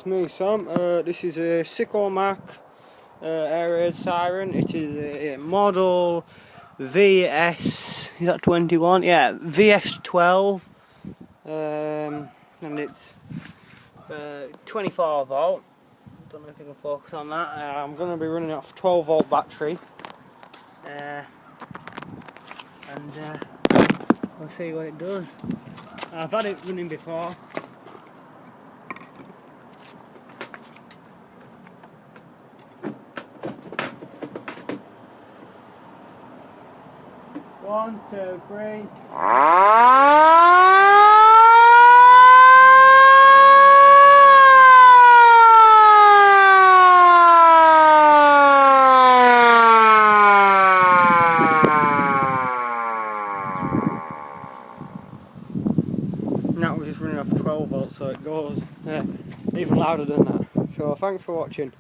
it's me, Sam. This is a Sycomac air raid siren. It is a model VS, is that 21? Yeah, VS12, and it's 24 volt. Don't know if you can focus on that. I'm going to be running it off a 12 volt battery, and we'll see what it does. I've had it running before. One, two, three. Now we're just running off 12 volts, so it goes even louder than that. So thanks for watching.